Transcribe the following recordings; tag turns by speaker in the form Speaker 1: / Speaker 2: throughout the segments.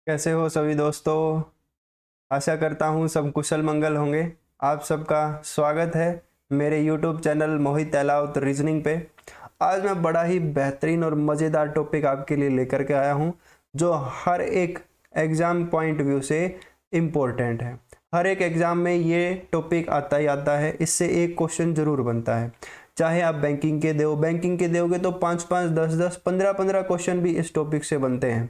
Speaker 1: कैसे हो सभी दोस्तों। आशा करता हूँ सब कुशल मंगल होंगे। आप सबका स्वागत है मेरे YouTube चैनल मोहित अलाउत रीजनिंग पे। आज मैं बड़ा ही बेहतरीन और मज़ेदार टॉपिक आपके लिए लेकर के आया हूँ जो हर एक एग्ज़ाम पॉइंट व्यू से इम्पोर्टेंट है। हर एक एग्ज़ाम में ये टॉपिक आता ही आता है, इससे एक क्वेश्चन ज़रूर बनता है। चाहे आप बैंकिंग के दोगे तो 5-5, 10-10, 15-15 क्वेश्चन भी इस टॉपिक से बनते हैं।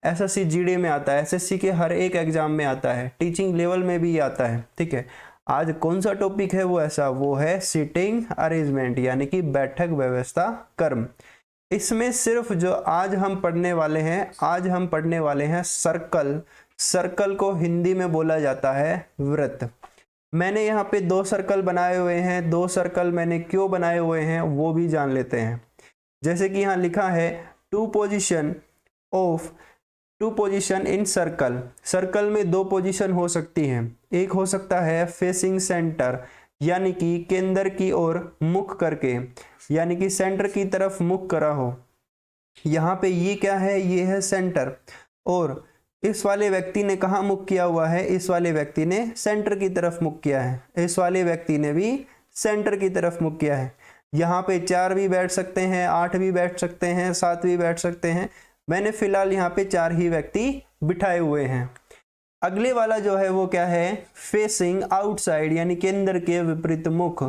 Speaker 1: एसएससी जीडी में आता है, एसएससी के हर एक एग्जाम में आता है, टीचिंग लेवल में भी आता है। ठीक है, आज कौन सा टॉपिक है वो है सीटिंग अरेंजमेंट यानी कि बैठक व्यवस्था कर्म। इसमें सिर्फ जो आज हम पढ़ने वाले हैं सर्कल। सर्कल को हिंदी में बोला जाता है वृत्त। मैंने यहाँ पे 2 सर्कल बनाए हुए हैं। 2 सर्कल मैंने क्यों बनाए हुए हैं वो भी जान लेते हैं। जैसे कि यहाँ लिखा है two position in circle. Circle में 2 पोजीशन हो सकती हैं। एक हो सकता है फेसिंग सेंटर यानी कि केंद्र की ओर मुख करके, यानी कि सेंटर की तरफ मुख करा हो। यहाँ पे ये क्या है, ये है सेंटर। और इस वाले व्यक्ति ने कहाँ मुख किया हुआ है, इस वाले व्यक्ति ने सेंटर की तरफ मुख किया है। इस वाले व्यक्ति ने भी सेंटर की तरफ मुख किया है। यहाँ पे 4 भी बैठ सकते हैं, 8 भी बैठ सकते हैं, 7 भी बैठ सकते हैं। मैंने फिलहाल यहाँ पे 4 ही व्यक्ति बिठाए हुए हैं। अगले वाला जो है वो क्या है, फेसिंग आउटसाइड यानी केंद्र के विपरीत मुख।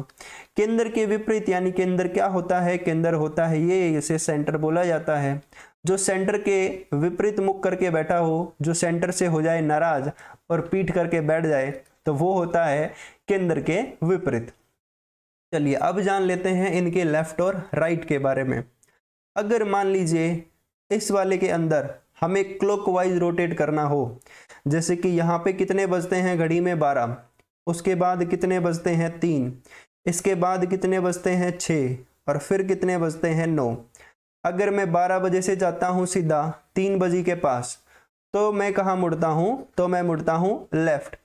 Speaker 1: केंद्र के विपरीत यानी केंद्र क्या होता है, केंद्र होता है ये, इसे सेंटर बोला जाता है। जो सेंटर के विपरीत मुख करके बैठा हो, जो सेंटर से हो जाए नाराज और पीठ करके बैठ जाए, तो वो होता है केंद्र के विपरीत। चलिए अब जान लेते हैं इनके लेफ्ट और राइट के बारे में। अगर मान लीजिए इस वाले के अंदर हमें क्लॉकवाइज रोटेट करना हो, जैसे कि यहाँ पे कितने बजते हैं घड़ी में 12, उसके बाद कितने बजते हैं 3, इसके बाद कितने बजते हैं 6 और फिर कितने बजते हैं 9। अगर मैं 12 बजे से जाता हूँ सीधा 3 बजे के पास, तो मैं कहाँ मुड़ता हूँ, तो मैं मुड़ता हूँ लेफ्ट।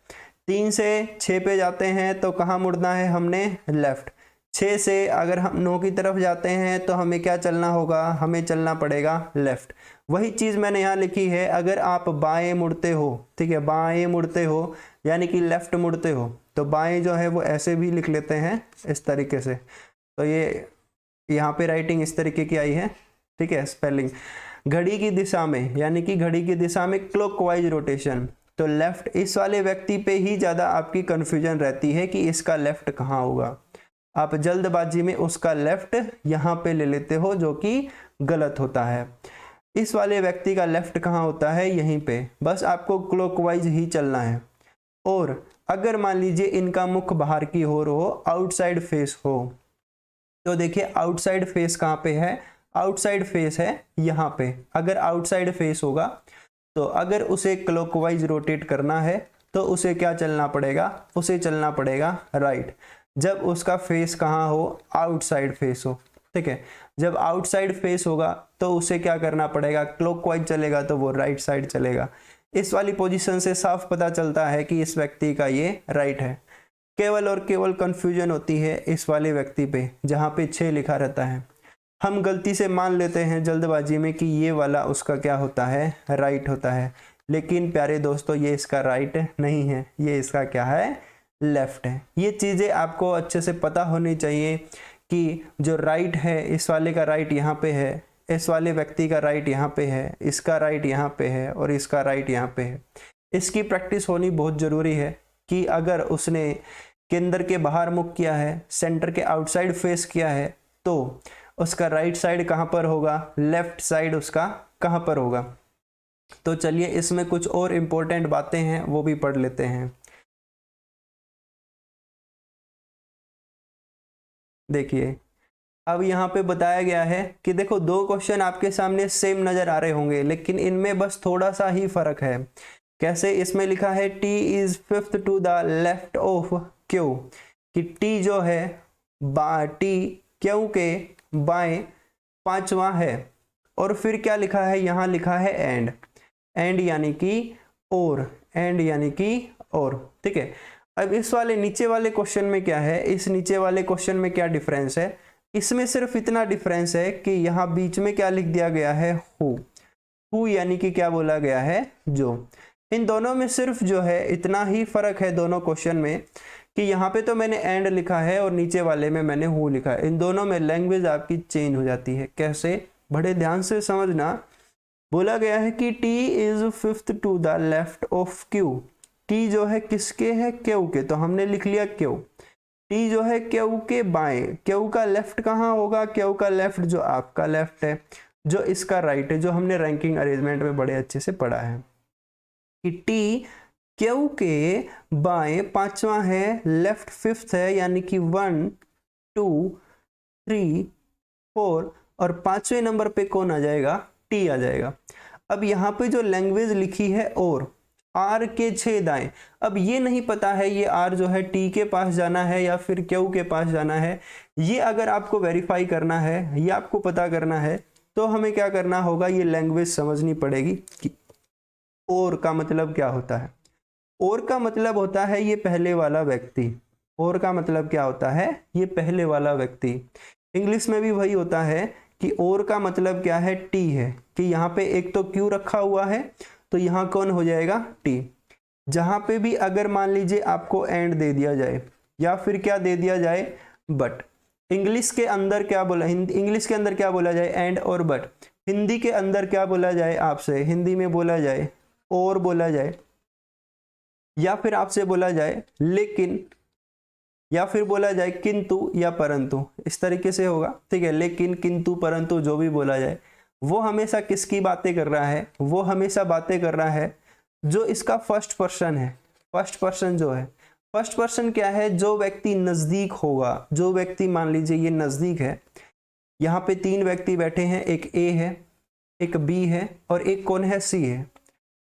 Speaker 1: 3 से 6 पे जाते हैं तो कहाँ मुड़ना है हमने, लेफ्ट। 6 से अगर हम 9 की तरफ जाते हैं तो हमें क्या चलना होगा, हमें चलना पड़ेगा लेफ्ट। वही चीज़ मैंने यहाँ लिखी है, अगर आप बाएं मुड़ते हो, ठीक है, बाएं मुड़ते हो यानी कि लेफ्ट मुड़ते हो, तो बाएं जो है वो ऐसे भी लिख लेते हैं इस तरीके से। तो ये यहाँ पे राइटिंग इस तरीके की आई है, ठीक है, स्पेलिंग। घड़ी की दिशा में यानी कि घड़ी की दिशा में क्लॉकवाइज रोटेशन, तो लेफ्ट। इस वाले व्यक्ति पे ही ज़्यादा आपकी कन्फ्यूजन रहती है कि इसका लेफ्ट कहाँ होगा। आप जल्दबाजी में उसका लेफ्ट यहाँ पे ले लेते हो, जो कि गलत होता है। इस वाले व्यक्ति का लेफ्ट कहाँ होता है, यहीं पे। बस आपको क्लॉकवाइज ही चलना है। और अगर मान लीजिए इनका मुख बाहर की ओर हो, आउटसाइड फेस हो, तो देखिए आउटसाइड फेस कहाँ पे है, आउटसाइड फेस है यहाँ पे। अगर आउटसाइड फेस होगा तो अगर उसे क्लॉकवाइज रोटेट करना है तो उसे क्या चलना पड़ेगा, उसे चलना पड़ेगा राइट। जब उसका फेस कहाँ हो, आउटसाइड फेस हो, ठीक है। जब आउटसाइड फेस होगा तो उसे क्या करना पड़ेगा, क्लॉकवाइज चलेगा तो वो राइट साइड चलेगा। इस वाली पोजीशन से साफ पता चलता है कि इस व्यक्ति का ये राइट है। केवल और केवल कंफ्यूजन होती है इस वाले व्यक्ति पे, जहाँ पे 6 लिखा रहता है। हम गलती से मान लेते हैं जल्दबाजी में कि ये वाला उसका क्या होता है, राइट होता है। लेकिन प्यारे दोस्तों, ये इसका राइट नहीं है, ये इसका क्या है, लेफ्ट है। ये चीज़ें आपको अच्छे से पता होनी चाहिए कि जो राइट है, इस वाले का राइट यहाँ पे है, इस वाले व्यक्ति का राइट यहाँ पे है, इसका राइट यहाँ पे है और इसका राइट यहाँ पे है। इसकी प्रैक्टिस होनी बहुत ज़रूरी है कि अगर उसने केंद्र के बाहर मुख किया है, सेंटर के आउटसाइड फेस किया है, तो उसका राइट साइड कहाँ पर होगा, लेफ्ट साइड उसका कहाँ पर होगा। तो चलिए इसमें कुछ और इम्पोर्टेंट बातें हैं वो भी पढ़ लेते हैं। देखिए अब यहाँ पे बताया गया है कि देखो 2 क्वेश्चन आपके सामने सेम नजर आ रहे होंगे, लेकिन इनमें बस थोड़ा सा ही फर्क है। कैसे, इसमें लिखा है T is fifth to the left of Q, कि T जो है T Q के बाएं 5वां है। और फिर क्या लिखा है, यहाँ लिखा है एंड, एंड यानी कि और, एंड यानी कि और, ठीक है। अब इस वाले नीचे वाले क्वेश्चन में क्या है, इस नीचे वाले क्वेश्चन में क्या डिफरेंस है, इसमें सिर्फ इतना डिफरेंस है कि यहाँ बीच में क्या लिख दिया गया है, हु। हु यानी कि क्या बोला गया है, जो। इन दोनों में सिर्फ जो है इतना ही फर्क है दोनों क्वेश्चन में कि यहाँ पे तो मैंने एंड लिखा है और नीचे वाले में मैंने हु लिखा है। इन दोनों में लैंग्वेज आपकी चेंज हो जाती है। कैसे, बड़े ध्यान से समझना। बोला गया है कि T is fifth to the left of Q. T जो है किसके है, क्यू के, तो हमने लिख लिया क्यू। टी जो है क्यू के बाएं, क्यू का लेफ्ट कहाँ होगा, क्यू का लेफ्ट जो आपका लेफ्ट है, जो इसका राइट है, जो हमने रैंकिंग अरेंजमेंट में बड़े अच्छे से पढ़ा है कि टी क्यू के बाएं पांचवा है, लेफ्ट फिफ्थ है, यानी कि 1 2 3 4 और पांचवें नंबर पे कौन आ जाएगा, टी आ जाएगा। अब यहाँ पे जो लैंग्वेज लिखी है और आर के 6 दाएं, अब ये नहीं पता है ये आर जो है टी के पास जाना है या फिर क्यू के पास जाना है। ये अगर आपको वेरीफाई करना है या आपको पता करना है तो हमें क्या करना होगा, ये लैंग्वेज समझनी पड़ेगी कि और का मतलब क्या होता है। और का मतलब होता है ये पहले वाला व्यक्ति। और का मतलब क्या होता है, ये पहले वाला व्यक्ति। इंग्लिश में भी वही होता है कि और का मतलब क्या है, टी है, कि यहाँ पे एक तो क्यू रखा हुआ है तो यहाँ कौन हो जाएगा, टी। जहाँ पे भी अगर मान लीजिए आपको एंड दे दिया जाए या फिर क्या दे दिया जाए, बट। इंग्लिश के अंदर क्या बोला, इंग्लिश के अंदर क्या बोला जाए, एंड और बट। हिंदी के अंदर क्या बोला जाए आपसे, हिंदी में बोला जाए और बोला जाए, या फिर आपसे बोला जाए लेकिन, या फिर बोला जाए किंतु या परंतु, इस तरीके से होगा, ठीक है। लेकिन, किंतु, परंतु जो भी बोला जाए वो हमेशा किसकी बातें कर रहा है, वो हमेशा बातें कर रहा है जो इसका फर्स्ट पर्सन है। फर्स्ट पर्सन जो है, फर्स्ट पर्सन क्या है, जो व्यक्ति नजदीक होगा, जो व्यक्ति मान लीजिए ये नजदीक है। यहाँ पे 3 व्यक्ति बैठे हैं, एक ए है, एक बी है और एक कौन है, सी है।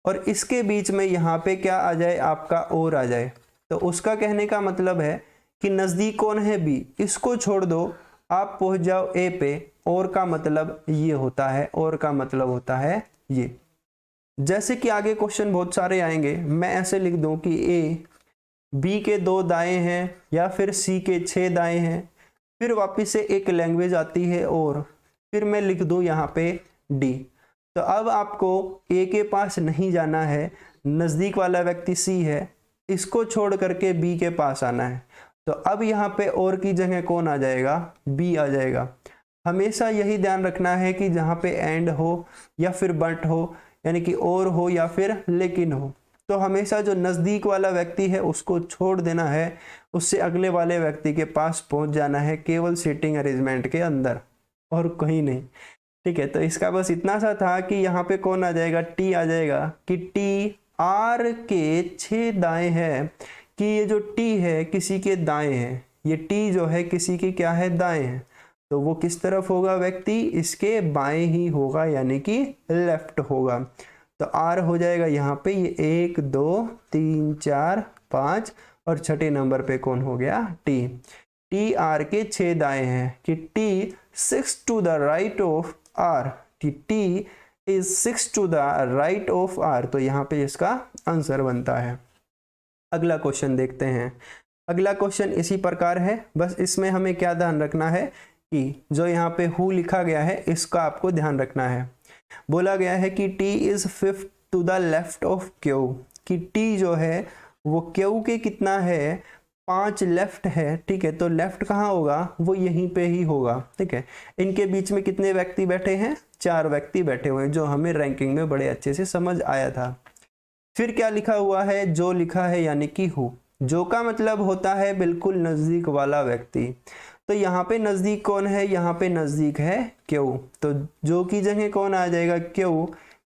Speaker 1: और इसके बीच में यहाँ पे क्या आ जाए, आपका और आ जाए, तो उसका कहने का मतलब है कि नजदीक कौन है, बी, इसको छोड़ दो, आप पहुंच जाओ ए पे। और का मतलब ये होता है, और का मतलब होता है ये। जैसे कि आगे क्वेश्चन बहुत सारे आएंगे, मैं ऐसे लिख दूं कि ए बी के 2 दाएं हैं या फिर सी के 6 दाएं हैं, फिर वापिस से एक लैंग्वेज आती है और फिर मैं लिख दूं यहाँ पे डी। तो अब आपको ए के पास नहीं जाना है, नजदीक वाला व्यक्ति सी है, इसको छोड़ करके बी के पास आना है। तो अब यहाँ पे और की जगह कौन आ जाएगा, बी आ जाएगा। हमेशा यही ध्यान रखना है कि जहाँ पे एंड हो या फिर बट हो, यानी कि और हो या फिर लेकिन हो, तो हमेशा जो नजदीक वाला व्यक्ति है उसको छोड़ देना है, उससे अगले वाले व्यक्ति के पास पहुंच जाना है, केवल सीटिंग अरेंजमेंट के अंदर और कहीं नहीं, ठीक है। तो इसका बस इतना सा था कि यहाँ पे कौन आ जाएगा, टी आ जाएगा, कि टी आर के 6 दाएं है, कि ये जो टी है किसी के दाएं है, ये टी जो है किसी की क्या है, दाएं है, तो वो किस तरफ होगा व्यक्ति, इसके बाएं ही होगा, यानी कि लेफ्ट होगा। तो आर हो जाएगा यहाँ पे ये 1 2 3 4 5 और छठे नंबर पे कौन हो गया, टी। टी आर के 6 दाएं हैं, कि T 6 to the right of R, कि T is 6 to the right of R, तो यहाँ पे इसका आंसर बनता है। अगला क्वेश्चन देखते हैं। अगला क्वेश्चन इसी प्रकार है, बस इसमें हमें क्या ध्यान रखना है कि जो यहाँ पे हु लिखा गया है इसका आपको ध्यान रखना है। बोला गया है कि T is fifth to the left of Q, कि टी जो है वो क्यू के कितना है, 5 लेफ्ट है, ठीक है। तो लेफ्ट कहाँ होगा, वो यहीं पे ही होगा, ठीक है। इनके बीच में कितने व्यक्ति बैठे हैं, 4 व्यक्ति बैठे हुए हैं, जो हमें रैंकिंग में बड़े अच्छे से समझ आया था। फिर क्या लिखा हुआ है, जो लिखा है, यानी कि हु। जो का मतलब होता है बिल्कुल नजदीक वाला व्यक्ति। तो यहाँ पे नजदीक कौन है, यहाँ पे नजदीक है क्यू, तो जो की जगह कौन आ जाएगा, क्यू।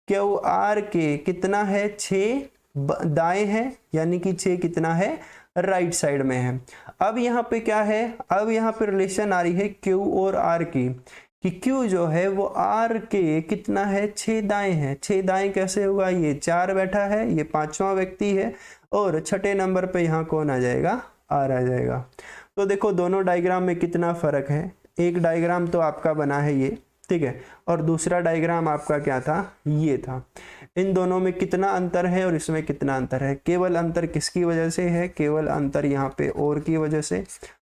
Speaker 1: क्यू आर के कितना है, 6 दाएं है, यानी कि 6 कितना है, राइट साइड में है। अब यहाँ पे क्या है, अब यहाँ पे रिलेशन आ रही है क्यू और आर की, कि क्यू जो है वो आर के कितना है, 6 दाएं है। 6 दाएं कैसे होगा, ये 4 बैठा है, ये 5वां व्यक्ति है, और छठे नंबर पे यहाँ कौन आ जाएगा, आर आ जाएगा। तो देखो दोनों डायग्राम में कितना फर्क है। एक डायग्राम तो आपका बना है ये, ठीक है, और दूसरा डायग्राम आपका क्या था, ये था। इन दोनों में कितना अंतर है और इसमें कितना अंतर है, केवल अंतर किसकी वजह से है, केवल अंतर यहाँ पे और की वजह से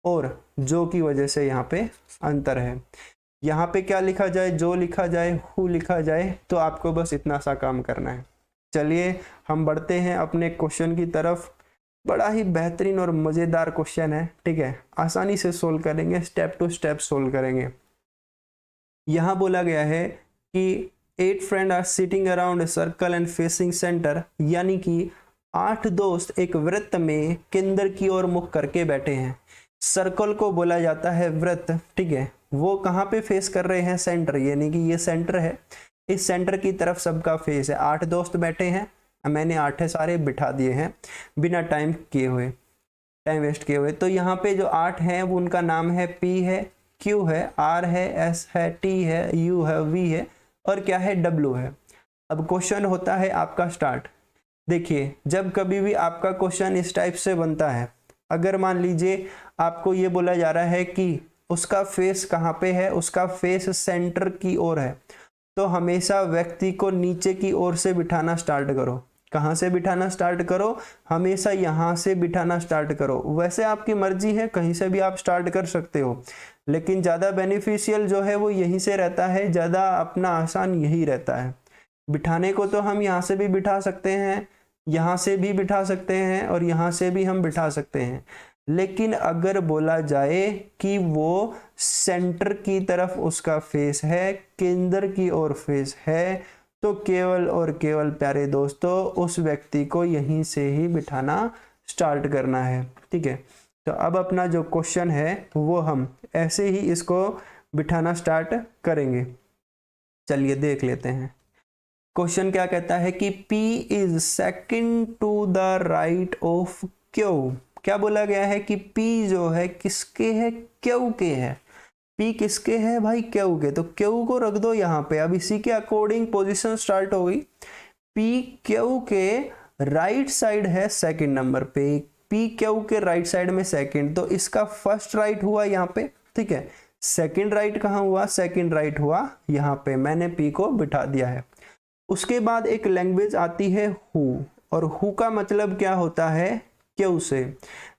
Speaker 1: और जो की वजह से यहाँ पे अंतर है। यहाँ पे क्या लिखा जाए, जो लिखा जाए, हु लिखा जाए। तो आपको बस इतना सा काम करना है। चलिए हम बढ़ते हैं अपने क्वेश्चन की तरफ। बड़ा ही बेहतरीन और मज़ेदार क्वेश्चन है, ठीक है, आसानी से सोल्व करेंगे, स्टेप टू स्टेप सोल्व करेंगे। यहाँ बोला गया है कि 8 friend are sitting around a circle and facing centre, यानी कि 8 दोस्त एक वृत्त में केंद्र की ओर मुख करके बैठे हैं। सर्कल को बोला जाता है वृत्त, ठीक है। वो कहाँ पे फेस कर रहे हैं, सेंटर, यानी कि ये सेंटर है, इस सेंटर की तरफ सबका फेस है। 8 दोस्त बैठे हैं, मैंने 8 सारे बिठा दिए हैं बिना टाइम वेस्ट किए हुए। तो यहाँ पे जो 8 हैं वो उनका नाम है, P है, Q है, R है, S है, T है, U है, V है और क्या है, W है। अब क्वेश्चन होता है आपका स्टार्ट। देखिए जब कभी भी आपका क्वेश्चन इस टाइप से बनता है, अगर मान लीजिए आपको ये बोला जा रहा है कि उसका फेस कहाँ पे है, उसका फेस सेंटर की ओर है, तो हमेशा व्यक्ति को नीचे की ओर से बिठाना स्टार्ट करो। कहाँ से बिठाना स्टार्ट करो, हमेशा यहाँ से बिठाना स्टार्ट करो। वैसे आपकी मर्जी है, कहीं से भी आप स्टार्ट कर सकते हो, लेकिन ज़्यादा बेनिफिशियल जो है वो यहीं से रहता है, ज़्यादा अपना आसान यही रहता है। बिठाने को तो हम यहाँ से भी बिठा सकते हैं, यहाँ से भी बिठा सकते हैं और यहाँ से भी हम बिठा सकते हैं, लेकिन अगर बोला जाए कि वो सेंटर की तरफ उसका फेस है, केंद्र की ओर फेस है, तो केवल और केवल प्यारे दोस्तों उस व्यक्ति को यहीं से ही बिठाना स्टार्ट करना है, ठीक है। तो अब अपना जो क्वेश्चन है वो हम ऐसे ही इसको बिठाना स्टार्ट करेंगे। चलिए देख लेते हैं। क्वेश्चन क्या कहता है कि P is second to the right of Q। क्या बोला गया है कि P जो है किसके है, Q के है। P किसके है भाई, Q के, तो Q को रख दो यहाँ पे। अब इसी के अकॉर्डिंग पोजीशन स्टार्ट हो गई। P Q के राइट साइड है सेकंड नंबर पे, P Q के राइट साइड में सेकंड, तो इसका फर्स्ट राइट हुआ यहाँ पे, ठीक है। सेकंड राइट कहाँ हुआ, सेकंड राइट हुआ यहाँ पे, मैंने P को बिठा दिया है। उसके बाद एक लैंग्वेज आती है हु, और हु का मतलब क्या होता है, क्यों से।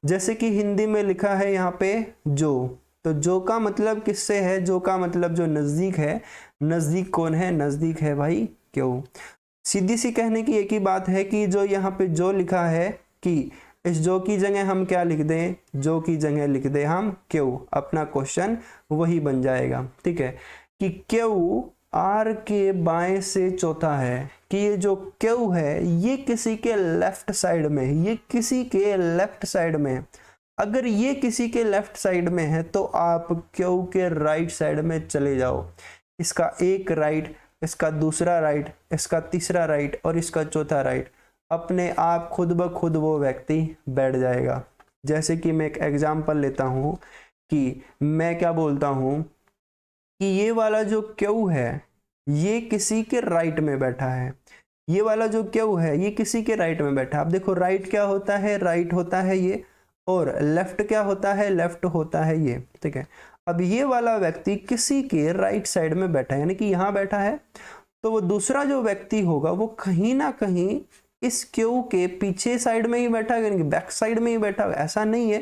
Speaker 1: जैसे कि हिंदी में लिखा है यहाँ पे जो, तो जो का मतलब किससे है, जो का मतलब जो नजदीक है। नजदीक कौन है, नजदीक है भाई क्यों। सीधी सी कहने की एक ही बात है कि जो यहाँ पे जो लिखा है कि इस जो की जगह हम क्या लिख दें, जो की जगह लिख दें हम क्यों, अपना क्वेश्चन वही बन जाएगा, ठीक है। कि क्यों आर के बाएं से चौथा है, कि ये जो क्यों है ये किसी के लेफ्ट साइड में, ये किसी के लेफ्ट साइड में है। अगर ये किसी के लेफ्ट साइड में है तो आप क्यों के राइट साइड में चले जाओ। इसका एक राइट, इसका दूसरा राइट, इसका तीसरा राइट और इसका चौथा राइट, अपने आप खुद ब खुद वो व्यक्ति बैठ जाएगा। जैसे कि मैं एक एग्जाम्पल लेता हूँ कि मैं क्या बोलता हूँ कि ये वाला जो क्यों है ये किसी के राइट में बैठा है, ये वाला जो क्यों है ये किसी के राइट में बैठा है। अब देखो राइट क्या होता है, राइट होता है ये, और लेफ्ट क्या होता है, लेफ्ट होता है ये, ठीक है। अब ये वाला व्यक्ति किसी के राइट साइड में बैठा है, यानी कि यहाँ बैठा है, तो वो दूसरा जो व्यक्ति होगा वो कहीं ना कहीं इस क्यू के पीछे साइड में ही बैठा है, यानी कि बैक साइड में ही बैठा है। ऐसा नहीं है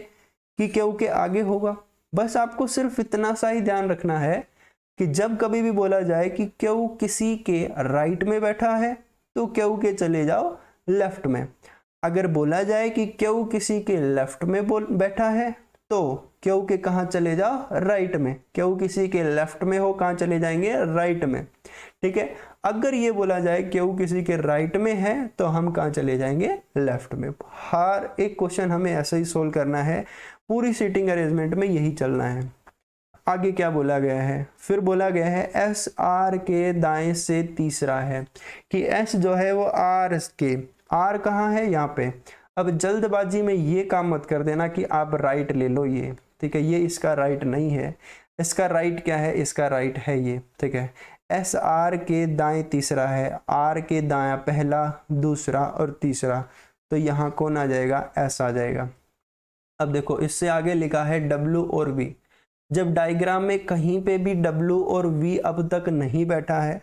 Speaker 1: कि क्यू के आगे होगा। बस आपको सिर्फ इतना सा ही ध्यान रखना है कि जब कभी भी बोला जाए कि क्यू किसी के राइट में बैठा है तो क्यू के चले जाओ लेफ्ट में। अगर बोला जाए कि क्यू किसी के लेफ्ट में बैठा है तो क्यू के कहाँ चले जाओ, राइट में। क्यू किसी के लेफ्ट में हो, कहाँ चले जाएंगे, राइट में, ठीक है। अगर ये बोला जाए क्यू किसी के राइट में है तो हम कहाँ चले जाएंगे, लेफ्ट में। हर एक क्वेश्चन हमें ऐसे ही सोल्व करना है, पूरी सीटिंग अरेंजमेंट में यही चलना है। आगे क्या बोला गया है, फिर बोला गया है एस आर के दाएं से तीसरा है, कि एस जो है वो आर के, आर कहाँ है, यहाँ पे। अब जल्दबाजी में ये काम मत कर देना कि आप राइट ले लो ये, ठीक है, ये इसका राइट नहीं है। इसका राइट क्या है, इसका राइट है ये, ठीक है। एस आर के दाएं तीसरा है, आर के दायां पहला, दूसरा और तीसरा, तो यहाँ कौन आ जाएगा, एस आ जाएगा। अब देखो इससे आगे लिखा है डब्ल्यू और वी। जब डायग्राम में कहीं पे भी डब्ल्यू और वी अब तक नहीं बैठा है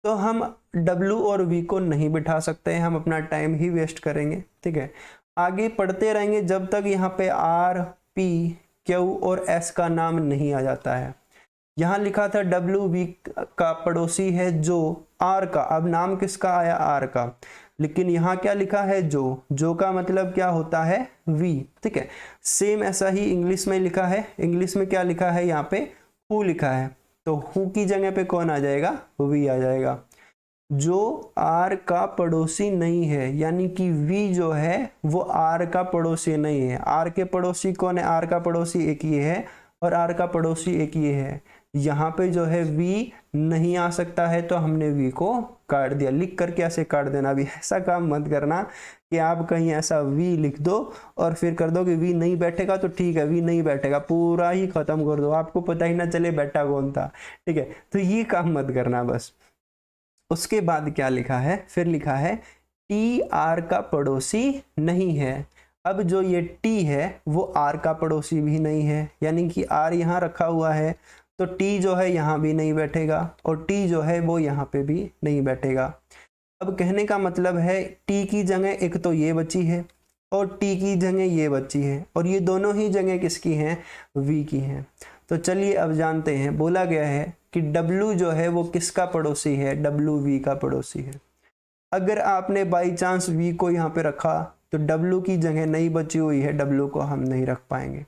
Speaker 1: तो हम डब्ल्यू और वी को नहीं बिठा सकते हैं, हम अपना टाइम ही वेस्ट करेंगे, ठीक है। आगे पढ़ते रहेंगे जब तक यहाँ पे आर, पी, क्यू और एस का नाम नहीं आ जाता है। यहाँ लिखा था डब्ल्यू वी का पड़ोसी है जो आर का, अब नाम किसका आया, आर का, लेकिन यहाँ क्या लिखा है, जो का मतलब क्या होता है, वी, ठीक है। सेम ऐसा ही इंग्लिश में लिखा है, इंग्लिश में क्या लिखा है, यहाँ पे हु लिखा है, तो हु की जगह पे कौन आ जाएगा, वी आ जाएगा। जो आर का पड़ोसी नहीं है, यानी कि वी जो है वो आर का पड़ोसी नहीं है। आर के पड़ोसी कौन है, आर का पड़ोसी एक ये है और आर का पड़ोसी एक ये है। यहाँ पे जो है वी नहीं आ सकता है, तो हमने वी को काट दिया। लिख करके ऐसे काट देना, भी ऐसा काम मत करना कि आप कहीं ऐसा वी लिख दो और फिर कर दो कि वी नहीं बैठेगा तो ठीक है, वी नहीं बैठेगा, पूरा ही खत्म कर दो, आपको पता ही ना चले बैठा कौन था, ठीक है। तो ये काम मत करना बस। उसके बाद क्या लिखा है, फिर लिखा है टी आर का पड़ोसी नहीं है। अब जो ये टी है वो आर का पड़ोसी भी नहीं है, यानी कि आर यहाँ रखा हुआ है, तो टी जो है यहाँ भी नहीं बैठेगा और टी जो है वो यहाँ पे भी नहीं बैठेगा। अब कहने का मतलब है टी की जगह एक तो ये बची है और टी की जगह ये बची है, और ये दोनों ही जगह किसकी हैं, वी की हैं। तो चलिए अब जानते हैं, बोला गया है कि W जो है वो किसका पड़ोसी है, W V का पड़ोसी है। अगर आपने बाई चांस V को यहाँ पे रखा तो W की जगह नहीं बची हुई है, W को हम नहीं रख पाएंगे,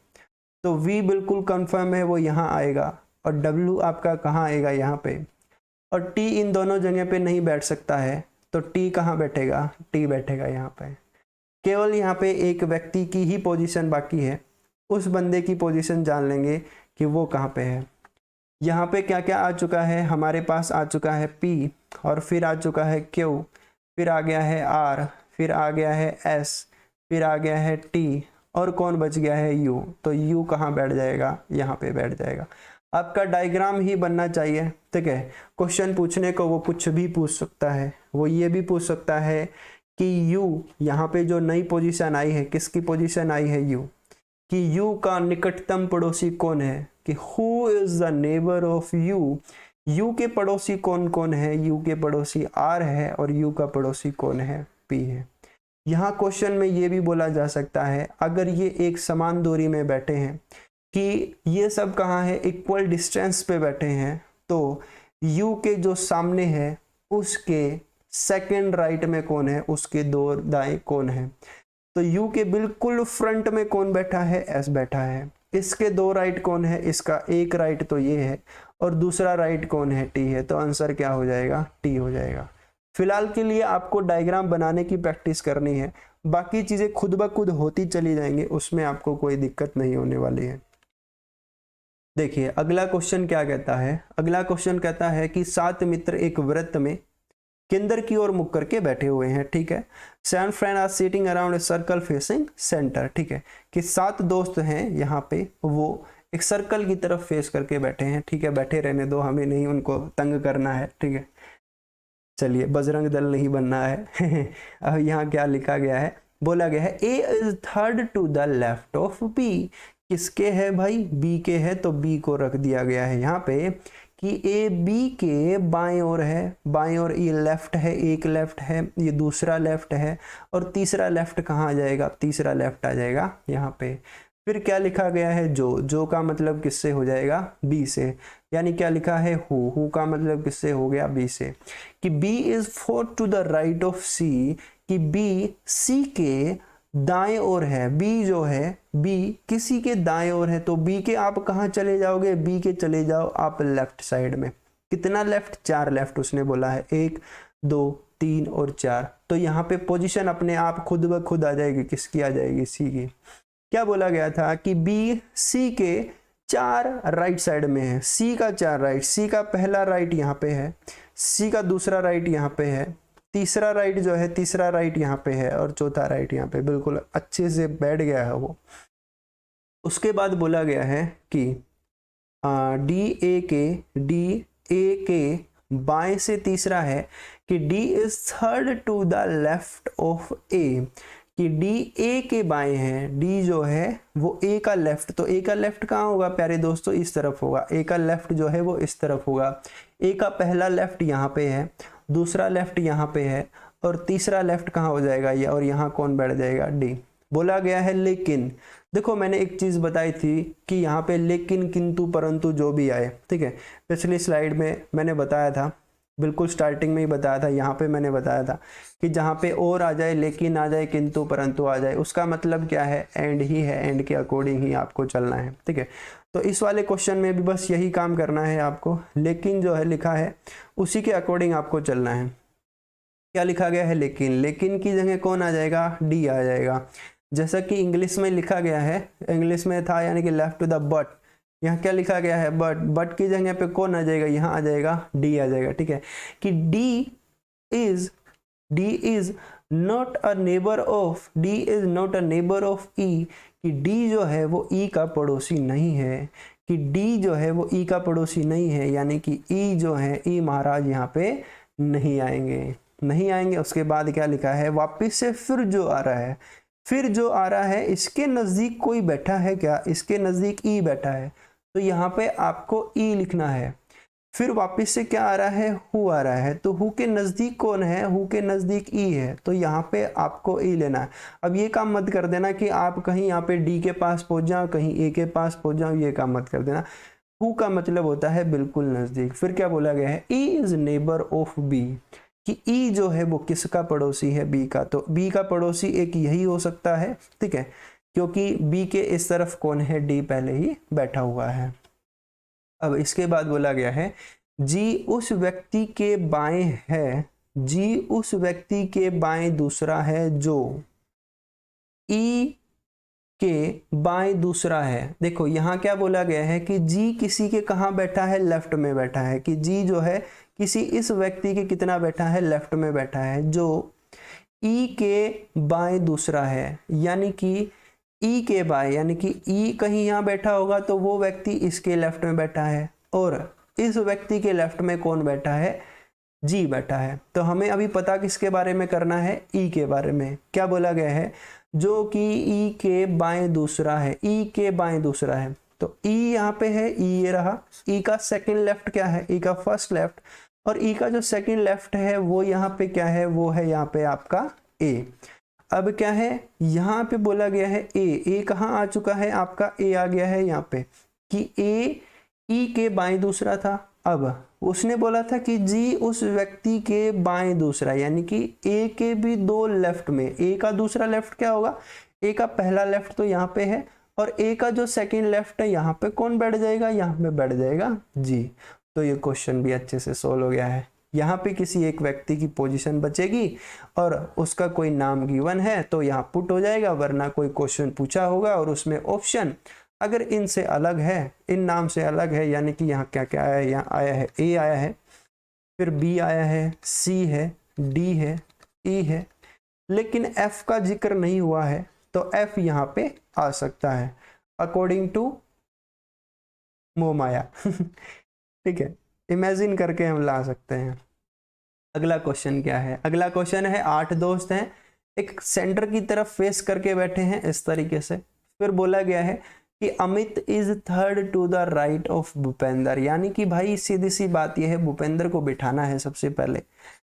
Speaker 1: तो V बिल्कुल कंफर्म है वो यहाँ आएगा और W आपका कहाँ आएगा, यहाँ पे, और T इन दोनों जगह पे नहीं बैठ सकता है, तो T कहाँ बैठेगा, T बैठेगा यहाँ पे। केवल यहाँ पे एक व्यक्ति की ही पोजीशन बाकी है, उस बंदे की पोजीशन जान लेंगे कि वो कहाँ पे है। यहाँ पे क्या क्या आ चुका है, हमारे पास आ चुका है P, और फिर आ चुका है Q, फिर आ गया है R, फिर आ गया है S, फिर आ गया है T, और कौन बच गया है U। तो U कहाँ बैठ जाएगा, यहाँ पे बैठ जाएगा। आपका डायग्राम ही बनना चाहिए, ठीक है। क्वेश्चन पूछने को वो कुछ भी पूछ सकता है, वो ये भी पूछ सकता है कि U यहाँ पे जो नई पोजीशन आई है, किसकी पोजीशन आई है, U, कि U का निकटतम पड़ोसी कौन है, कि who is the neighbour of you. You के पड़ोसी कौन कौन है, यू के पड़ोसी आर है और यू का पड़ोसी कौन है, पी है। यहाँ क्वेश्चन में ये भी बोला जा सकता है, अगर ये एक समान दूरी में बैठे हैं, कि ये सब कहाँ है, इक्वल डिस्टेंस पे बैठे हैं, तो यू के जो सामने है उसके सेकंड राइट में कौन है, उसके दो दाएं कौन है। तो यू के बिल्कुल फ्रंट में कौन बैठा है, एस बैठा है। इसके दो राइट कौन है, इसका एक राइट तो ये है और दूसरा राइट कौन है, टी है। तो आंसर क्या हो जाएगा, टी हो जाएगा। फिलहाल के लिए आपको डायग्राम बनाने की प्रैक्टिस करनी है, बाकी चीजें खुद ब खुद होती चली जाएंगी, उसमें आपको कोई दिक्कत नहीं होने वाली है। देखिए अगला क्वेश्चन क्या कहता है, अगला क्वेश्चन कहता है कि 7 मित्र एक वृत्त में केंद्र की ओर मुख करके बैठे हुए हैं, ठीक है। 7 friends are sitting around a circle facing centre, ठीक है, कि 7 दोस्त हैं यहाँ पे, वो एक सर्कल की तरफ फेस करके बैठे हैं, ठीक है। बैठे रहने दो, हमें नहीं उनको तंग करना है, ठीक है। चलिए बजरंग दल नहीं बनना है। अब यहाँ क्या लिखा गया है, बोला गया है A is third to the left of B. किसके है भाई, बी के है, तो बी को रख दिया गया है यहाँ पे कि ए बी के बाएं ओर है, बाएं ओर ये लेफ्ट है, एक लेफ्ट है, ये दूसरा लेफ्ट है, और तीसरा लेफ्ट कहाँ आ जाएगा, तीसरा लेफ्ट आ जाएगा यहाँ पे। फिर क्या लिखा गया है, जो का मतलब किससे हो जाएगा, बी से, यानी क्या लिखा है, हु का मतलब किससे हो गया, बी से। कि B is fourth to the right of C, कि बी सी के दाएं ओर है, बी जो है, बी किसी के दाएं ओर है, तो बी के आप कहाँ चले जाओगे, बी के चले जाओ आप लेफ्ट साइड में। कितना लेफ्ट, 4 लेफ्ट उसने बोला है, 1 2 3 और 4। तो यहाँ पे पोजीशन अपने आप खुद ब खुद आ जाएगी, किसकी आ जाएगी, सी की। क्या बोला गया था कि बी सी के 4 राइट साइड में है, सी का 4 राइट, सी का पहला राइट यहाँ पे है, सी का दूसरा राइट यहाँ पे है, तीसरा राइट जो है, तीसरा राइट यहाँ पे है, और चौथा राइट यहाँ पे, बिल्कुल अच्छे से बैठ गया है वो। उसके बाद बोला गया है कि डी ए के बाएं से तीसरा है कि D is third to the left of A, कि डी ए के बाएं है, डी जो है वो ए का लेफ्ट, तो ए का लेफ्ट कहाँ होगा प्यारे दोस्तों, इस तरफ होगा, ए का लेफ्ट जो है वो इस तरफ होगा। ए का पहला लेफ्ट यहाँ पे है, दूसरा लेफ्ट यहाँ पे है, और तीसरा लेफ्ट कहाँ हो जाएगा ये, और यहाँ कौन बैठ जाएगा, डी। बोला गया है लेकिन। देखो मैंने एक चीज बताई थी कि यहाँ पे लेकिन, किंतु, परंतु जो भी आए, ठीक है, पिछली स्लाइड में मैंने बताया था, बिल्कुल स्टार्टिंग में ही बताया था, यहाँ पे मैंने बताया था कि जहाँ पे और आ जाए, लेकिन आ जाए, किंतु परंतु आ जाए, उसका मतलब क्या है, एंड ही है, एंड के अकॉर्डिंग ही आपको चलना है, ठीक है। तो इस वाले क्वेश्चन में भी बस यही काम करना है आपको, लेकिन जो है लिखा है उसी के अकॉर्डिंग आपको चलना है। क्या लिखा गया है, लेकिन, लेकिन की जगह कौन आ जाएगा, डी आ जाएगा। जैसा कि इंग्लिश में लिखा गया है, इंग्लिश में था यानी कि लेफ्ट द बट, यहाँ क्या लिखा गया है, बट, बट की जगह पे कौन आ जाएगा, यहाँ आ जाएगा डी आ जाएगा, ठीक है। कि D is not a neighbour of, D is not a neighbour of E, कि डी जो है वो ई का पड़ोसी नहीं है, कि डी जो है वो ई का पड़ोसी नहीं है, यानी कि ई जो है, ई महाराज यहाँ पे नहीं आएंगे, नहीं आएंगे। उसके बाद क्या लिखा है, वापिस से फिर जो आ रहा है, फिर जो आ रहा है, इसके नजदीक कोई बैठा है क्या, इसके नजदीक ई बैठा है, तो यहाँ पे आपको ई लिखना है। फिर वापस से क्या आ रहा है, हु आ रहा है, तो हु के नजदीक कौन है, हु के नजदीक ई है, तो यहाँ पे आपको ई लेना है। अब ये काम मत कर देना कि आप कहीं यहाँ पे डी के पास पहुंच जाओ, कहीं ए के पास पहुंच जाओ, ये काम मत कर देना। हु का मतलब होता है बिल्कुल नजदीक। फिर क्या बोला गया है, E is neighbour of B, कि ई जो है वो किसका पड़ोसी है, बी का, तो बी का पड़ोसी एक यही हो सकता है, ठीक है, क्योंकि बी के इस तरफ कौन है, डी पहले ही बैठा हुआ है। अब इसके बाद बोला गया है, जी उस व्यक्ति के बाएं है, जी उस व्यक्ति के बाएं दूसरा है जो ई के बाएं दूसरा है। देखो यहाँ क्या बोला गया है कि जी किसी के कहाँ बैठा है, लेफ्ट में बैठा है, कि जी जो है किसी इस व्यक्ति के कितना बैठा है, लेफ्ट में बैठा है, जो ई के बाएं दूसरा है, यानी कि ई के बाएं, यानी कि ई कहीं यहाँ बैठा होगा तो वो व्यक्ति इसके लेफ्ट में बैठा है, और इस व्यक्ति के लेफ्ट में कौन बैठा है, जी बैठा है। तो हमें अभी पता किसके बारे में करना है, ई के बारे में। क्या बोला गया है, जो कि ई के बाएं दूसरा है, ई के बाएं दूसरा है, तो ई यहाँ पे है, ई ये रहा, ई का सेकंड लेफ्ट क्या है, ई का फर्स्ट लेफ्ट, और ई का जो सेकंड लेफ्ट है वो यहाँ पे क्या है, वो है यहाँ पे आपका ए। अब क्या है, यहाँ पे बोला गया है ए कहाँ आ चुका है, आपका ए आ गया है यहाँ पे, कि ए ई के बाएं दूसरा था। अब उसने बोला था कि जी उस व्यक्ति के बाएं दूसरा, यानी कि ए के भी दो लेफ्ट में, ए का दूसरा लेफ्ट क्या होगा, ए का पहला लेफ्ट तो यहाँ पे है, और ए का जो सेकंड लेफ्ट है यहाँ पे कौन बैठ जाएगा, यहाँ पे बैठ जाएगा जी। तो ये क्वेश्चन भी अच्छे से सोल्व हो गया है। यहाँ पे किसी एक व्यक्ति की पोजीशन बचेगी और उसका कोई नाम गिवन है तो यहाँ पुट हो जाएगा, वरना कोई क्वेश्चन पूछा होगा और उसमें ऑप्शन अगर इनसे अलग है, इन नाम से अलग है, यानी कि यहाँ क्या क्या आया है, यहाँ आया है ए आया है, फिर बी आया है, सी है, डी है, ई है, लेकिन एफ का जिक्र नहीं हुआ है, तो एफ यहाँ पे आ सकता है अकॉर्डिंग टू मोमाया ठीक है, इमेजिन करके हम ला सकते हैं। अगला क्वेश्चन क्या है, अगला क्वेश्चन है 8 दोस्त हैं, एक सेंटर की तरफ फेस करके बैठे हैं इस तरीके से। फिर बोला गया है कि Amit is third to the right of Bhupendra, यानी कि भाई सीधी सी बात यह है, भूपेंद्र को बिठाना है सबसे पहले,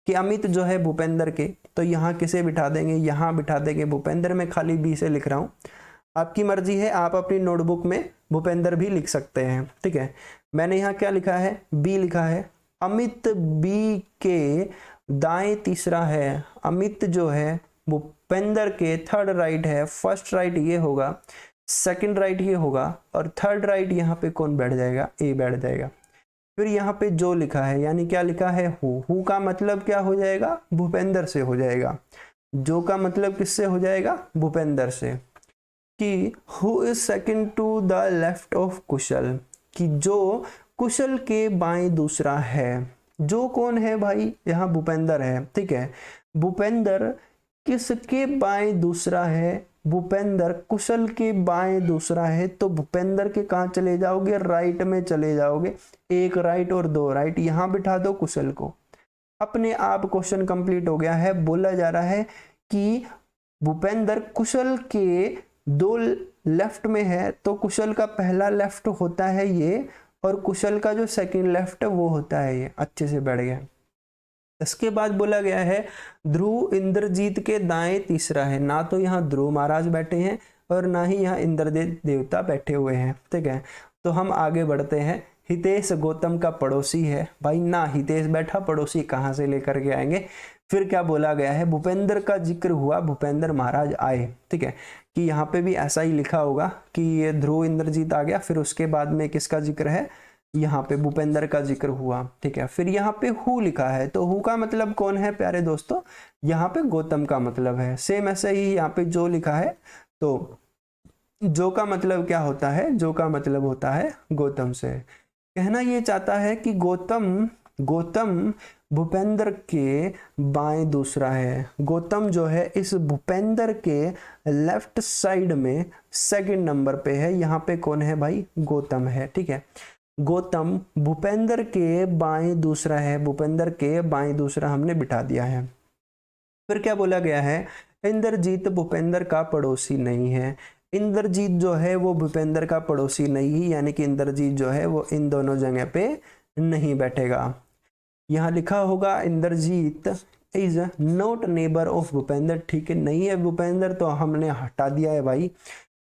Speaker 1: कि अमित जो है भूपेंद्र के, तो यहाँ किसे बिठा देंगे, यहाँ बिठा देंगे भूपेंद्र, में खाली बी से लिख रहा हूँ, आपकी मर्जी है, आप अपनी नोटबुक में भूपेंद्र भी लिख सकते हैं, ठीक है। मैंने यहाँ क्या लिखा है, बी लिखा है, अमित बी के दाएं तीसरा है, अमित जो है भूपेंद्र के थर्ड राइट है, फर्स्ट राइट ये होगा, सेकंड राइट ये होगा, और थर्ड राइट यहाँ पे कौन बैठ जाएगा, ए बैठ जाएगा। फिर यहाँ पे जो लिखा है, यानी क्या लिखा है, हु का मतलब क्या हो जाएगा, भूपेंद्र से हो जाएगा, जो का मतलब किससे हो जाएगा, भूपेंद्र से, कि who is second to the left of Kushal, कि जो कुशल के बाएं दूसरा है, जो कौन है भाई, यहाँ भूपेंद्र है, ठीक है। भूपेंद्र किसके बाएं दूसरा है, भूपेंद्र कुशल के बाएं दूसरा है, तो भूपेंद्र के कहाँ चले जाओगे, राइट में चले जाओगे, एक राइट और दो राइट, यहाँ बिठा दो कुशल को, अपने आप क्वेश्चन कंप्लीट हो गया है। बोला जा रहा है कि भूपेंद्र कुशल के दो लेफ्ट में है, तो कुशल का पहला लेफ्ट होता है ये, और कुशल का जो सेकंड लेफ्ट है वो होता है ये, अच्छे से बैठ गया। इसके बाद बोला गया है ध्रुव इंद्रजीत के दाएं तीसरा है। ना तो यहाँ ध्रुव महाराज बैठे हैं और ना ही यहाँ इंद्रजीत देवता बैठे हुए हैं, ठीक है। तो हम आगे बढ़ते हैं। हितेश गौतम का पड़ोसी है। भाई ना हितेश बैठा, पड़ोसी कहाँ से लेकर के आएंगे। फिर क्या बोला गया है, भूपेंद्र का जिक्र हुआ, भूपेंद्र महाराज आए, ठीक है। कि यहाँ पे भी ऐसा ही लिखा होगा कि ये ध्रुव इंद्रजीत आ गया, फिर उसके बाद में किसका जिक्र है, यहाँ पे भूपेंद्र का जिक्र हुआ, ठीक है। फिर यहाँ पे हु लिखा है, तो हु का मतलब कौन है प्यारे दोस्तों, यहाँ पे गौतम का मतलब है। सेम ऐसे ही यहाँ पे जो लिखा है, तो जो का मतलब क्या होता है, जो का मतलब होता है गौतम से। कहना ये चाहता है कि गौतम भूपेंद्र के बाएं दूसरा है। गौतम जो है इस भूपेंद्र के लेफ्ट साइड में सेकंड नंबर पे है। यहाँ पे कौन है भाई, गौतम है, ठीक है। गौतम भूपेंद्र के बाएं दूसरा है, भूपेंद्र के बाएं दूसरा हमने बिठा दिया है। फिर क्या बोला गया है, इंद्रजीत भूपेंद्र का पड़ोसी नहीं है। इंद्रजीत जो है वो भूपेंद्र का पड़ोसी नहीं, यानी कि इंद्रजीत जो है वो इन दोनों जगह पे नहीं बैठेगा। यहाँ लिखा होगा Indrajeet is not neighbour of Bhupendra, ठीक है, नहीं है भूपेंद्र, तो हमने हटा दिया है भाई।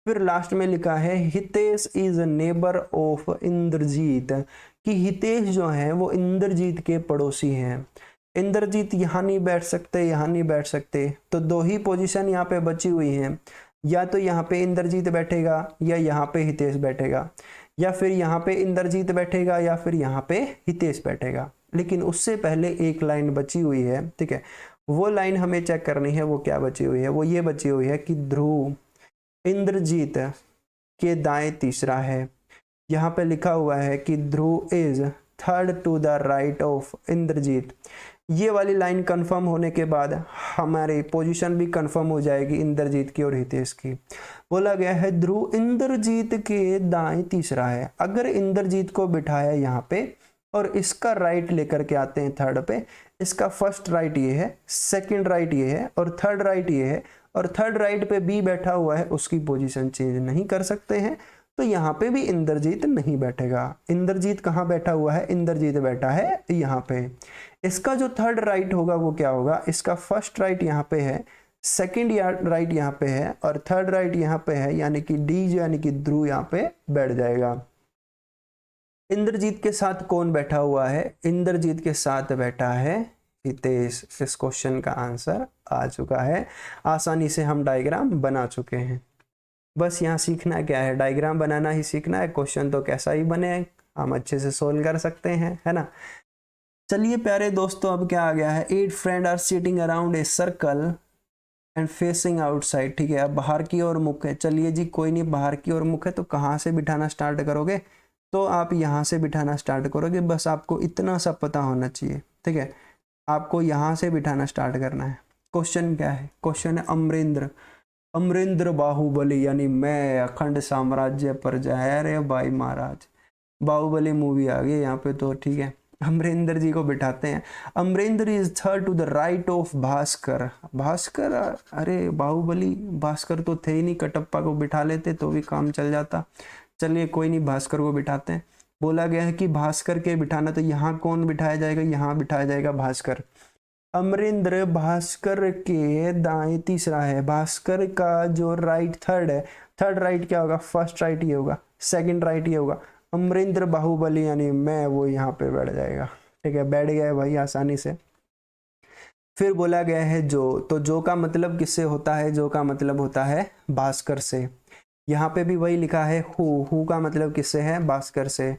Speaker 1: फिर लास्ट में लिखा है Hitesh is neighbour of Indrajeet, कि हितेश जो है वो इंद्रजीत के पड़ोसी हैं। इंद्रजीत यहाँ नहीं बैठ सकते, यहाँ नहीं बैठ सकते, तो दो ही पोजीशन यहाँ पे बची हुई हैं। या तो यहाँ पे इंद्रजीत बैठेगा या यहाँ पे हितेश बैठेगा, या फिर यहाँ पे इंद्रजीत बैठेगा या फिर यहाँ पे हितेश बैठेगा। लेकिन उससे पहले एक लाइन बची हुई है, ठीक है, वो लाइन हमें चेक करनी है। वो क्या बची हुई है, वो ये बची हुई है कि ध्रुव इंद्रजीत के दाएं तीसरा है। यहाँ पे लिखा हुआ है कि Dhruv is third to the right of Indrajeet. ये वाली लाइन कंफर्म होने के बाद हमारी पोजीशन भी कंफर्म हो जाएगी इंद्रजीत की और हितेश की। बोला गया है ध्रुव इंद्रजीत के दाएं तीसरा है। अगर इंद्रजीत को बिठाया यहाँ पे और इसका राइट लेकर के आते हैं थर्ड पे, इसका फर्स्ट राइट ये है, सेकंड राइट ये है और थर्ड राइट ये है, और थर्ड राइट पे बी बैठा हुआ है, उसकी पोजीशन चेंज नहीं कर सकते हैं। तो यहाँ पे भी इंद्रजीत नहीं बैठेगा। इंद्रजीत कहाँ बैठा हुआ है, इंद्रजीत बैठा है यहाँ पे। इसका जो थर्ड राइट होगा वो क्या होगा, इसका फर्स्ट राइट यहाँ पे है, सेकंड राइट यहाँ पे है और थर्ड राइट यहाँ पे है, यानी कि डी यानी कि ध्रुव यहाँ पे बैठ जाएगा। इंद्रजीत के साथ कौन बैठा हुआ है, इंद्रजीत के साथ बैठा है हितेश। इस क्वेश्चन का आंसर आ चुका है। आसानी से हम डायग्राम बना चुके हैं। बस यहाँ सीखना क्या है, डायग्राम बनाना ही सीखना है। क्वेश्चन तो कैसा ही बने हम अच्छे से सोल्व कर सकते हैं, है ना। चलिए प्यारे दोस्तों, अब क्या आ गया है, 8 friend are sitting around a circle and facing outside, ठीक है। अब बाहर की ओर मुख है। चलिए जी, कोई नहीं, बाहर की ओर मुख है तो कहाँ से बिठाना स्टार्ट करोगे, तो आप यहाँ से बिठाना स्टार्ट करोगे। बस आपको इतना सा पता होना चाहिए, ठीक है। आपको यहाँ से बिठाना स्टार्ट करना है। क्वेश्चन क्या है, क्वेश्चन है अमरेंद्र बाहुबली, यानी मैं अखंड साम्राज्य पर जाए रे भाई महाराज। बाहुबली मूवी आ गई यहाँ पे, तो ठीक है। अमरेंद्र जी को बिठाते हैं। Amarendra is third to the right of Bhaskar. Bhaskar, अरे बाहुबली, भास्कर तो थे ही नहीं, कटप्पा को बिठा लेते तो भी काम चल जाता। चलिए कोई नहीं, भास्कर को बिठाते हैं। बोला गया है कि भास्कर के बिठाना, तो यहाँ कौन बिठाया जाएगा, यहाँ बिठाया जाएगा भास्कर। अमरेंद्र भास्कर के दाएं तीसरा है। भास्कर का जो राइट थर्ड है, थर्ड राइट क्या होगा, फर्स्ट राइट ये होगा, सेकंड राइट ये होगा। अमरेंद्र बाहुबली यानी मैं, वो यहाँ पे बैठ जाएगा, ठीक है। बैठ गया है भाई आसानी से। फिर बोला गया है जो, तो जो का मतलब किससे होता है, जो का मतलब होता है भास्कर से। यहाँ पे भी वही लिखा है हु का मतलब किससे है, भास्कर से।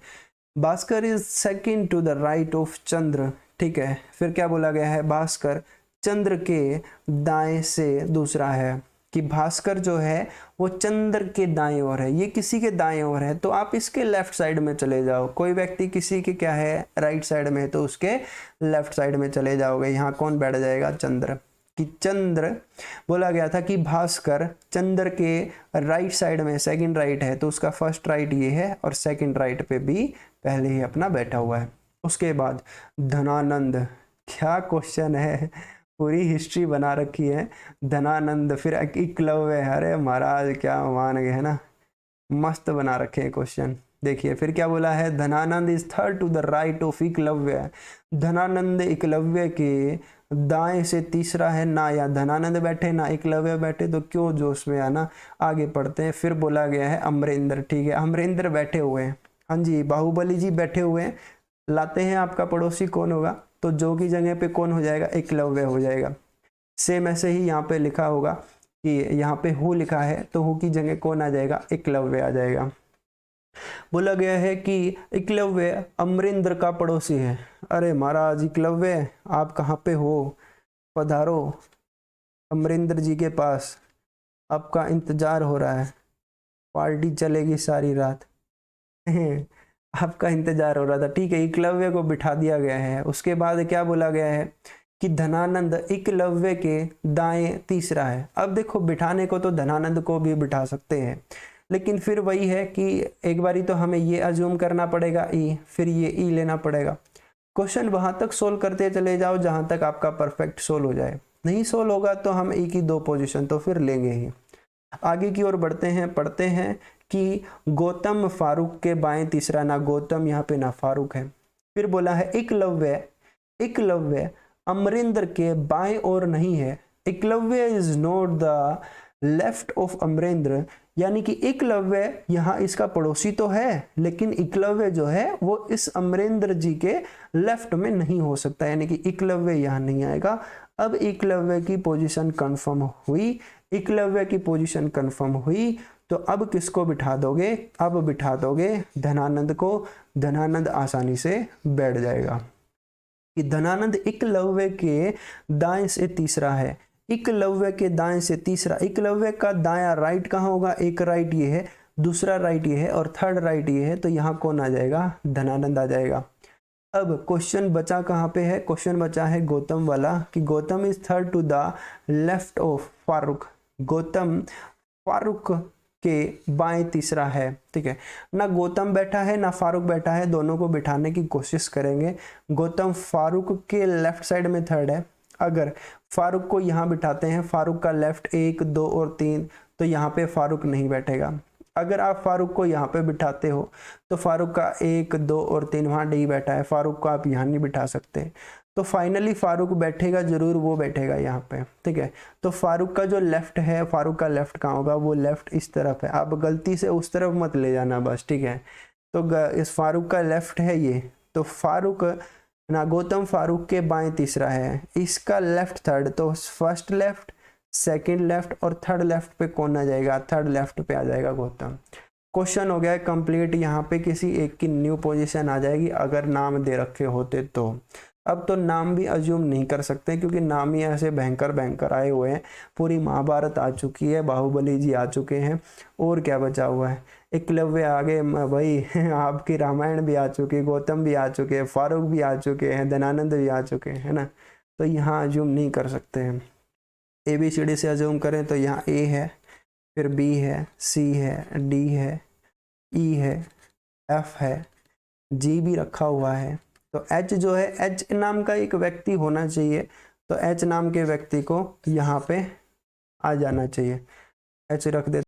Speaker 1: Bhaskar is second to the right of Chandra, ठीक है। फिर क्या बोला गया है, भास्कर चंद्र के दाएं से दूसरा है, कि भास्कर जो है वो चंद्र के दाएं ओर है, ये किसी के दाएं ओर है, तो आप इसके लेफ्ट साइड में चले जाओ। कोई व्यक्ति किसी के क्या है, राइट साइड में है, तो उसके लेफ्ट साइड में चले जाओगे। यहाँ कौन बैठ जाएगा, चंद्र। कि चंद्र, बोला गया था कि भास्कर चंद्र के राइट साइड में, सेकंड राइट है, तो उसका फर्स्ट राइट ये है और सेकंड राइट पे भी पहले ही अपना बैठा हुआ है। उसके बाद धनानंद, क्या क्वेश्चन है, पूरी हिस्ट्री बना रखी है। धनानंद, फिर एकलव्य, अरे महाराज क्या मान गए है ना, मस्त बना रखे हैं क्वेश्चन। देखिए फिर क्या बोला है, Dhananand is third to the right of Eklavya. Dhananand Eklavya के दाएं से तीसरा है ना, या धनानंद बैठे ना एकलव्य बैठे, तो क्यों जोश में आना। आगे पढ़ते हैं। फिर बोला गया है अमरेंद्र, ठीक है, अमरेंद्र बैठे हुए हैं, हाँ जी, बाहुबली जी बैठे हुए हैं। लाते हैं, आपका पड़ोसी कौन होगा, तो जो की जगह पे कौन हो जाएगा, एकलव्य हो जाएगा। सेम ऐसे ही यहाँ पे लिखा होगा कि यहाँ पे हु लिखा है, तो हु की जगह कौन आ जाएगा, एकलव्य आ जाएगा। बोला गया है कि एकलव्य अमरेंद्र का पड़ोसी है। अरे महाराज एकलव्य आप कहाँ पे हो, पधारो अमरेंद्र जी के पास, आपका इंतजार हो रहा है, पार्टी चलेगी सारी रात। आपका इंतजार हो रहा था, ठीक है, एकलव्य को बिठा दिया गया है। उसके बाद क्या बोला गया है कि धनानंद एकलव्य के दाएं तीसरा है। अब देखो बिठाने को तो धनानंद को भी बिठा सकते हैं, लेकिन फिर वही है कि एक बारी तो हमें ये अज्यूम करना पड़ेगा ई, फिर ये ई लेना पड़ेगा। क्वेश्चन वहां तक सोल्व करते चले जाओ जहां तक आपका परफेक्ट सोल्व हो जाए, नहीं सोल्व होगा तो हम ई की 2 पोजीशन तो फिर लेंगे ही। आगे की ओर बढ़ते हैं, पढ़ते हैं कि गौतम फारूक के बाएं तीसरा, ना गौतम यहाँ पे ना फारूक है। फिर बोला है एकलव्य अमरेंद्र के बाएं ओर नहीं है। Eklavya is not the left of Amarendra, यानी कि एकलव्य यहाँ इसका पड़ोसी तो है, लेकिन एकलव्य जो है वो इस अमरेंद्र जी के लेफ्ट में नहीं हो सकता, यानी कि एकलव्य यहाँ नहीं आएगा। अब एकलव्य की पोजीशन कंफर्म हुई, एकलव्य की पोजीशन कंफर्म हुई, तो अब किसको बिठा दोगे, अब बिठा दोगे धनानंद को। धनानंद आसानी से बैठ जाएगा कि धनानंद एकलव्य के दाएं से तीसरा है। एकलव्य के दाएं से तीसरा, एकलव्य का दायां राइट कहाँ होगा, एक राइट ये है, दूसरा राइट ये है और थर्ड राइट ये है, तो यहाँ कौन आ जाएगा, धनानंद आ जाएगा। अब क्वेश्चन बचा कहाँ पे है, क्वेश्चन बचा है गौतम वाला कि Gautam is third to the left of Farooq. Gautam Farooq के बाएं तीसरा है, ठीक है, ना गौतम बैठा है ना फारूक बैठा है, दोनों को बिठाने की कोशिश करेंगे। गौतम फारूक के लेफ्ट साइड में थर्ड है, अगर फारूक को यहाँ बिठाते हैं, फारूक का लेफ्ट 1 2 और 3, तो यहाँ पे फारूक नहीं बैठेगा। अगर आप फारूक को यहाँ पे बिठाते हो तो फारूक का 1 2 और 3 वहाँ नहीं बैठा है, फारूक को आप यहाँ नहीं बिठा सकते, तो फाइनली फारूक बैठेगा जरूर, वो बैठेगा यहाँ पे, ठीक है। तो फारूक का जो लेफ्ट है, फारूक का लेफ्ट कहाँ होगा, वो लेफ्ट इस तरफ है, आप गलती से उस तरफ मत ले जाना बस, ठीक है। तो इस फारूक का लेफ्ट है ये, तो फारूक ना गौतम फारूक के बाएं तीसरा है, इसका लेफ्ट थर्ड, तो फर्स्ट लेफ्ट सेकंड लेफ्ट और थर्ड लेफ्ट पे कौन आ जाएगा, थर्ड लेफ्ट पे आ जाएगा गौतम। क्वेश्चन हो गया है कंप्लीट। यहाँ पे किसी एक की न्यू पोजीशन आ जाएगी अगर नाम दे रखे होते तो। अब तो नाम भी अज्यूम नहीं कर सकते क्योंकि नाम ही ऐसे भयंकर भयंकर आए हुए हैं। पूरी महाभारत आ चुकी है, बाहुबली जी आ चुके हैं, और क्या बचा हुआ है, एकलव्य आ गए भाई, आपकी रामायण भी आ चुकी है, गौतम भी आ चुके हैं, फारूक भी आ चुके हैं, धनानंद भी आ चुके हैं, है ना। तो यहाँ अज्यूम नहीं कर सकते हैं। ABCD से अज्यूम करें तो यहाँ A है, फिर B है, C है, D है, E है, F है, G भी रखा हुआ है। तो H जो है, H नाम का एक व्यक्ति होना चाहिए, तो H नाम के व्यक्ति को यहाँ पे आ जाना चाहिए, H रख दे।